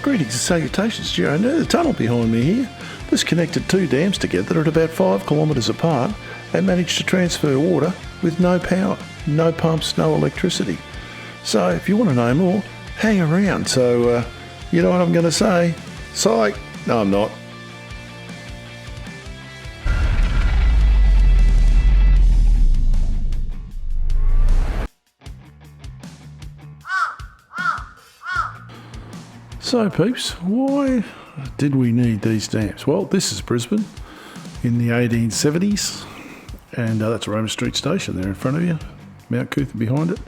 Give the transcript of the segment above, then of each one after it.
Greetings and salutations, Gio. Now the tunnel behind me here. This connected two dams together at about 5 kilometres apart and managed to transfer water with no power, no pumps, no electricity. So if you want to know more, hang around. So you know what I'm going to say? Psych! No, I'm not. So peeps, why did we need these dams? Well, this is Brisbane in the 1870s, and that's Roma Street Station there in front of you, Mount Cootha behind it.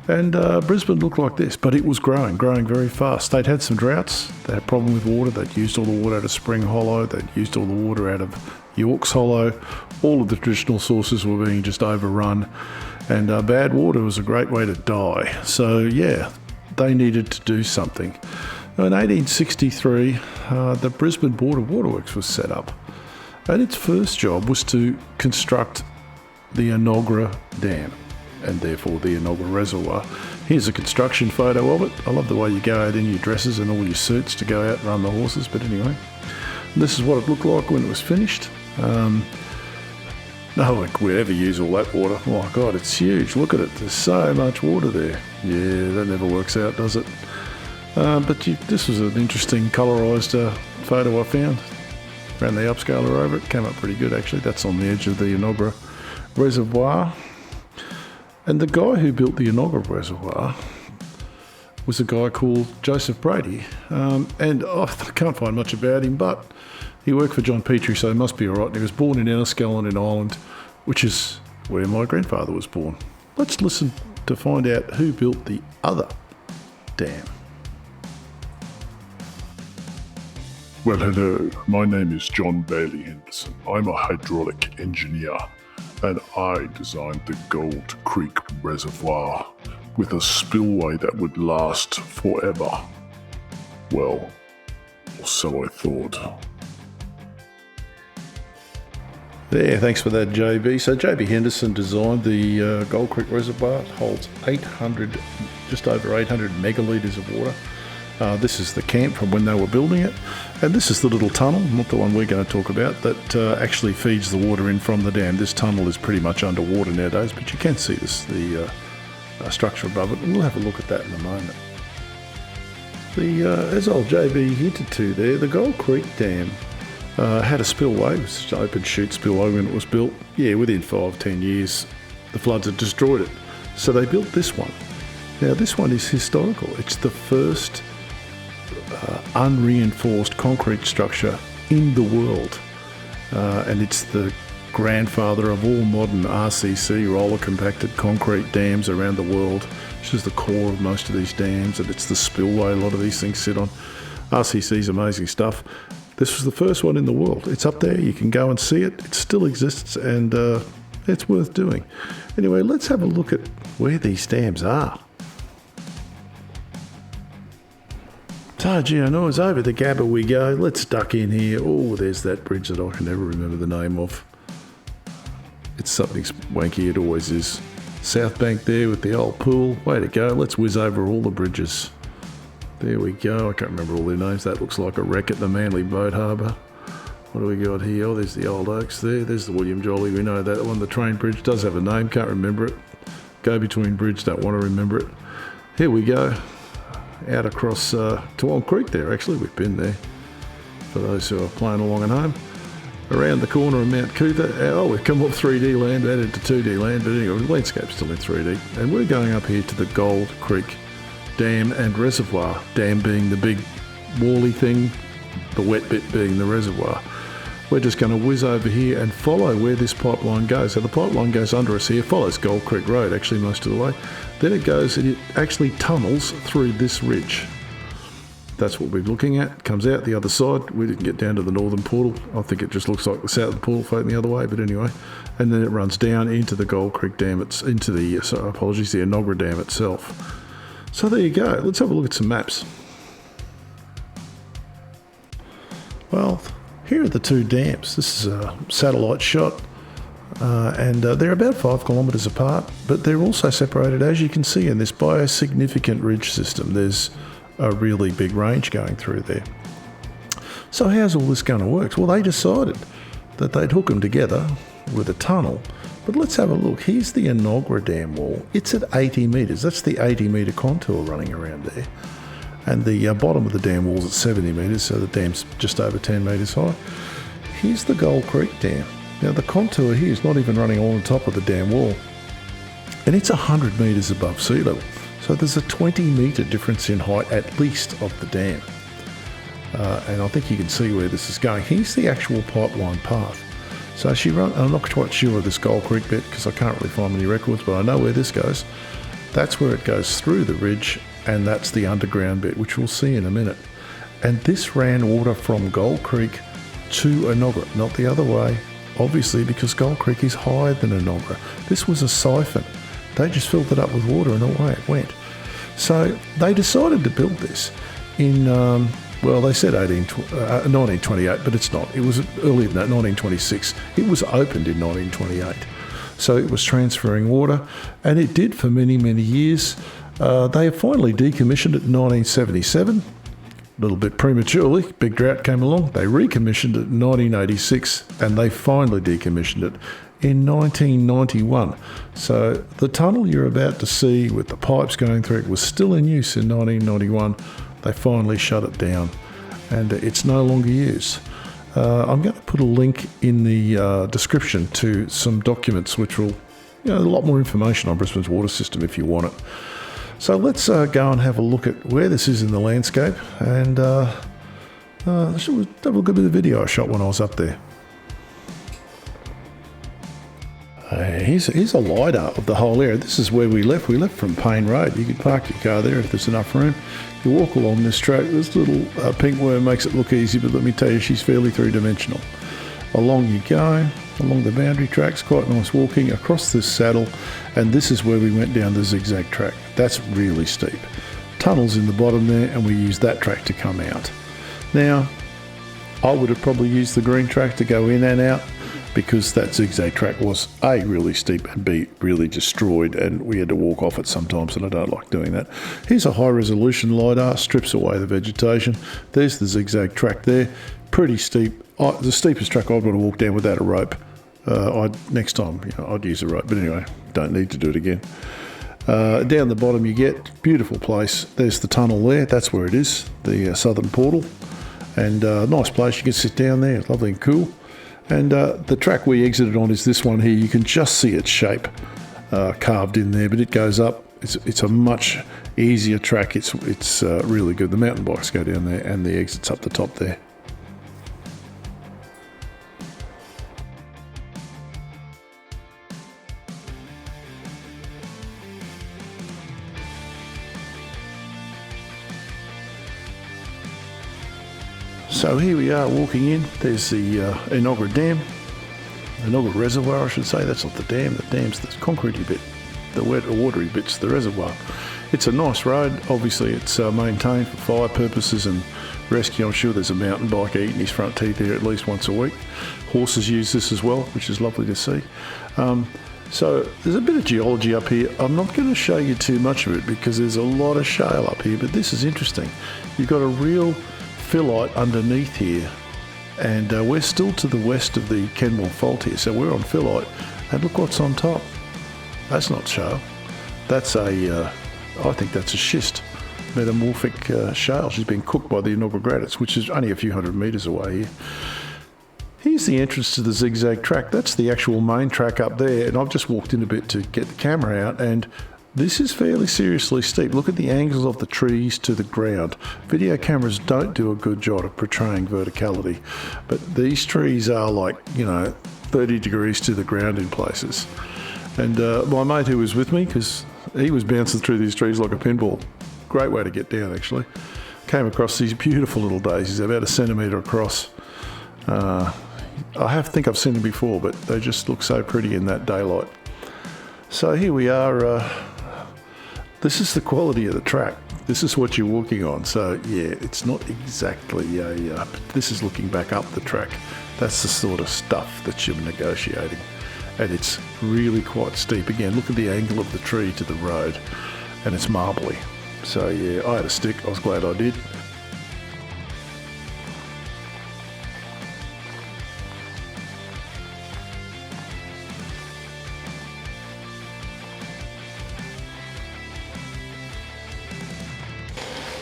And Brisbane looked like this, but it was growing very fast. They'd had some droughts, they had a problem with water, they'd used all the water out of Spring Hollow, they'd used all the water out of Yorks Hollow, all of the traditional sources were being just overrun, and bad water was a great way to die. So yeah, they needed to do something. In 1863, the Brisbane Board of Waterworks was set up, and its first job was to construct the Enoggera Dam, and therefore the Enoggera Reservoir. Here's a construction photo of it. I love the way you go out in your dresses and all your suits to go out and run the horses, but anyway. This is what it looked like when it was finished. No one could ever use all that water. Oh my God, it's huge. Look at it. There's so much water there. Yeah, that never works out, does it? This was an interesting colorised photo I found. Ran the upscaler over it, came up pretty good actually. That's on the edge of the Enoggera Reservoir. And the guy who built the Enoggera Reservoir was a guy called Joseph Brady. I can't find much about him, but he worked for John Petrie, so he must be alright. And he was born in Enoggera in Ireland, which is where my grandfather was born. Let's listen to find out who built the other dam. Well, hello, my name is John Bailey Henderson. I'm a hydraulic engineer, and I designed the Gold Creek Reservoir with a spillway that would last forever. Well, or so I thought. There, thanks for that, JB. So JB Henderson designed the Gold Creek Reservoir. It holds just over 800 megalitres of water. This is the camp from when they were building it, and this is the little tunnel, not the one we're going to talk about, that actually feeds the water in from the dam. This tunnel is pretty much underwater nowadays, but you can see the structure above it, and we'll have a look at that in a moment. As old JB hinted to there, the Gold Creek Dam had a spillway. It was an open chute spillway when it was built. Yeah, within 5-10 years, the floods had destroyed it. So they built this one. Now this one is historical. It's the first unreinforced concrete structure in the world, and it's the grandfather of all modern RCC, roller compacted concrete dams around the world, which is the core of most of these dams, and it's the spillway a lot of these things sit on. RCC's amazing stuff. This was the first one in the world. It's up there, you can go and see it. It still exists, and it's worth doing. Anyway, let's have a look at where these dams are. So, Gio, over the Gabba we go. Let's duck in here. Oh, there's that bridge that I can never remember the name of. It's something wanky, it always is. South Bank there with the old pool. Way to go. Let's whiz over all the bridges. There we go. I can't remember all their names. That looks like a wreck at the Manly Boat Harbour. What do we got here? Oh, there's the Old Oaks there. There's the William Jolly. We know that one. The train bridge does have a name. Can't remember it. Go between bridge. Don't want to remember it. Here we go. Out across Toowong Creek there, actually. We've been there, for those who are playing along at home. Around the corner of Mount Cootha. Oh, we've come off 3D land, added to 2D land, but anyway, the landscape's still in 3D. And we're going up here to the Gold Creek Dam and Reservoir. Dam being the big wally thing, the wet bit being the reservoir. We're just going to whiz over here and follow where this pipeline goes. So the pipeline goes under us here, follows Gold Creek Road actually most of the way. Then it goes and it actually tunnels through this ridge. That's what we're looking at. Comes out the other side. We didn't get down to the northern portal. I think it just looks like the southern portal floating the other way, but anyway. And then it runs down into the Gold Creek Dam. It's into the, the Enoggera Dam itself. So there you go. Let's have a look at some maps. Well, here are the two dams. This is a satellite shot. And they're about 5 kilometres apart, but they're also separated, as you can see, in this by a significant ridge system. There's a really big range going through there. So how's all this going to work? Well, they decided that they'd hook them together with a tunnel. But let's have a look. Here's the Enoggera Dam wall. It's at 80 metres. That's the 80 metre contour running around there. And the bottom of the dam wall's at 70 metres, so the dam's just over 10 metres high. Here's the Gold Creek Dam. Now the contour here is not even running on top of the dam wall. And it's 100 metres above sea level. So there's a 20 metre difference in height at least of the dam. And I think you can see where this is going. Here's the actual pipeline path. So I'm not quite sure of this Gold Creek bit because I can't really find many records, but I know where this goes. That's where it goes through the ridge, and that's the underground bit, which we'll see in a minute. And this ran water from Gold Creek to Enoggera, not the other way, obviously because Gold Creek is higher than Enoggera. This was a siphon. They just filled it up with water and away it went. So they decided to build this in, they said 1928, but it's not. It was earlier than that, 1926. It was opened in 1928. So it was transferring water, and it did for many, many years. They finally decommissioned it in 1977, a little bit prematurely. Big drought came along. They recommissioned it in 1986, and they finally decommissioned it in 1991. So the tunnel you're about to see with the pipes going through it was still in use in 1991. They finally shut it down, and it's no longer used. I'm going to put a link in the description to some documents which will, a lot more information on Brisbane's water system if you want it. So let's go and have a look at where this is in the landscape, and have a look at the video I shot when I was up there. Here's a LiDAR of the whole area. This is where we left. We left from Payne Road. You could park your car there if there's enough room. You walk along this track. This little pink worm makes it look easy, but let me tell you, she's fairly three-dimensional. Along you go, along the boundary tracks, quite nice walking, across this saddle, and this is where we went down the zigzag track. That's really steep. Tunnels in the bottom there, and we used that track to come out. Now, I would have probably used the green track to go in and out, because that zigzag track was A, really steep, and B, really destroyed, and we had to walk off it sometimes, and I don't like doing that. Here's a high resolution LiDAR, strips away the vegetation. There's the zigzag track there, pretty steep. The steepest track I'd want to walk down without a rope. Next time, I'd use a rope, but anyway, don't need to do it again. Down the bottom you get, beautiful place. There's the tunnel there, that's where it is, the southern portal, and nice place. You can sit down there, it's lovely and cool. And the track we exited on is this one here. You can just see its shape carved in there, but it goes up. It's a much easier track. It's really good. The mountain bikes go down there, and the exit's up the top there. So here we are walking in. There's the Enoggera Dam, Enoggera Reservoir I should say. That's not the dam. The dam's the concretey bit. The wet or watery bit's the reservoir. It's a nice road. Obviously it's maintained for fire purposes and rescue. I'm sure there's a mountain biker eating his front teeth here at least once a week. Horses use this as well, which is lovely to see. So there's a bit of geology up here. I'm not going to show you too much of it because there's a lot of shale up here, but this is interesting. You've got a real phyllite underneath here, and we're still to the west of the Kenmore Fault here, so we're on phyllite, and look what's on top. That's not shale. That's I think that's a schist, metamorphic shale. She's been cooked by the Enoggera granites, which is only a few hundred metres away here. Here's the entrance to the zigzag track. That's the actual main track up there, and I've just walked in a bit to get the camera out, and this is fairly seriously steep. Look at the angles of the trees to the ground. Video cameras don't do a good job of portraying verticality, but these trees are like, 30 degrees to the ground in places. And my mate who was with me, because he was bouncing through these trees like a pinball. Great way to get down, actually. Came across these beautiful little daisies, about 1 centimetre across. I think I've seen them before, but they just look so pretty in that daylight. So here we are. This is the quality of the track. This is what you're walking on. So yeah, it's not exactly this is looking back up the track. That's the sort of stuff that you're negotiating. And it's really quite steep. Again, look at the angle of the tree to the road, and it's marbly. So yeah, I had a stick. I was glad I did.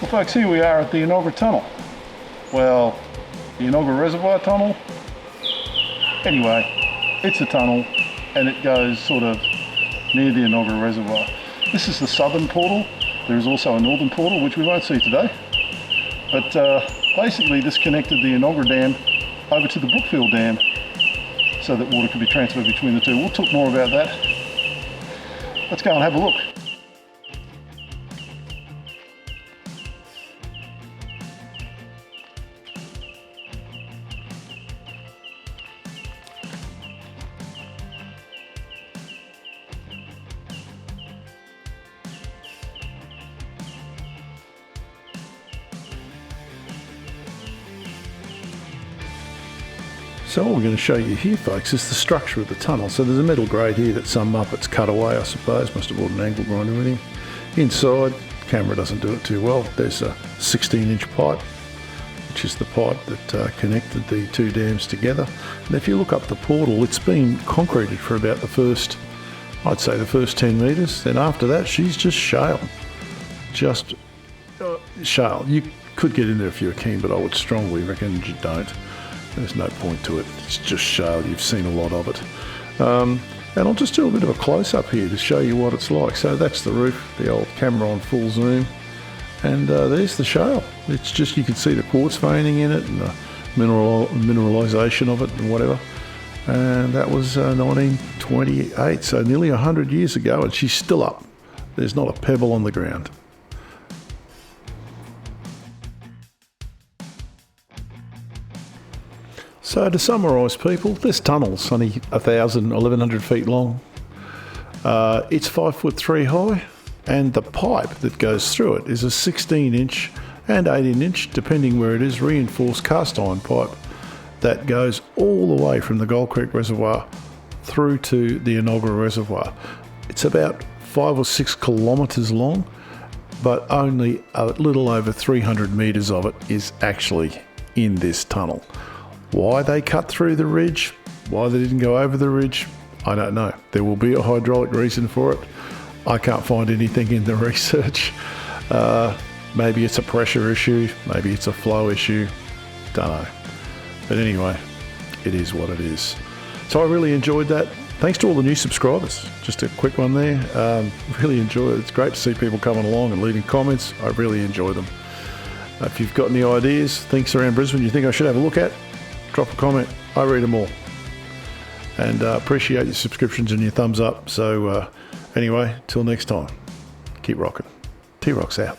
Well folks, here we are at the Enoggera Tunnel. Well, the Enoggera Reservoir tunnel. Anyway, it's a tunnel and it goes sort of near the Enoggera Reservoir. This is the southern portal. There is also a northern portal, which we won't see today. But basically this connected the Enoggera Dam over to the Brookfield Dam so that water could be transferred between the two. We'll talk more about that. Let's go and have a look. So what we're going to show you here, folks, is the structure of the tunnel. So there's a metal grate here that's some Muppet's cut away, I suppose. Must have brought an angle grinder with him. Inside, camera doesn't do it too well. There's a 16-inch pipe, which is the pipe that connected the two dams together. And if you look up the portal, it's been concreted for about the first, I'd say the first 10 metres. Then after that, she's just shale. Just shale. You could get in there if you were keen, but I would strongly recommend you don't. There's no point to it. It's just shale. You've seen a lot of it. And I'll just do a bit of a close-up here to show you what it's like. So that's the roof, the old camera on full zoom. And there's the shale. It's just, you can see the quartz veining in it and the mineralisation of it and whatever. And that was 1928, so nearly 100 years ago, and she's still up. There's not a pebble on the ground. So to summarise, people, this tunnel's only 1,100 feet long. It's 5'3" high, and the pipe that goes through it is a 16-inch and 18-inch, depending where it is, reinforced cast iron pipe that goes all the way from the Gold Creek Reservoir through to the Enoggera Reservoir. It's about 5 or 6 kilometres long, but only a little over 300 metres of it is actually in this tunnel. Why they cut through the ridge, why they didn't go over the ridge, I don't know. There will be a hydraulic reason for it. I can't find anything in the research. Maybe it's a pressure issue, maybe it's a flow issue, don't know. But anyway, it is what it is. So I really enjoyed that. Thanks to all the new subscribers. Just a quick one there. Really enjoy it. It's great to see people coming along and leaving comments. I really enjoy them. If you've got any ideas, things around Brisbane you think I should have a look at, drop a comment. I read them all. And appreciate your subscriptions and your thumbs up. So anyway, till next time, keep rocking. T-Rock's out.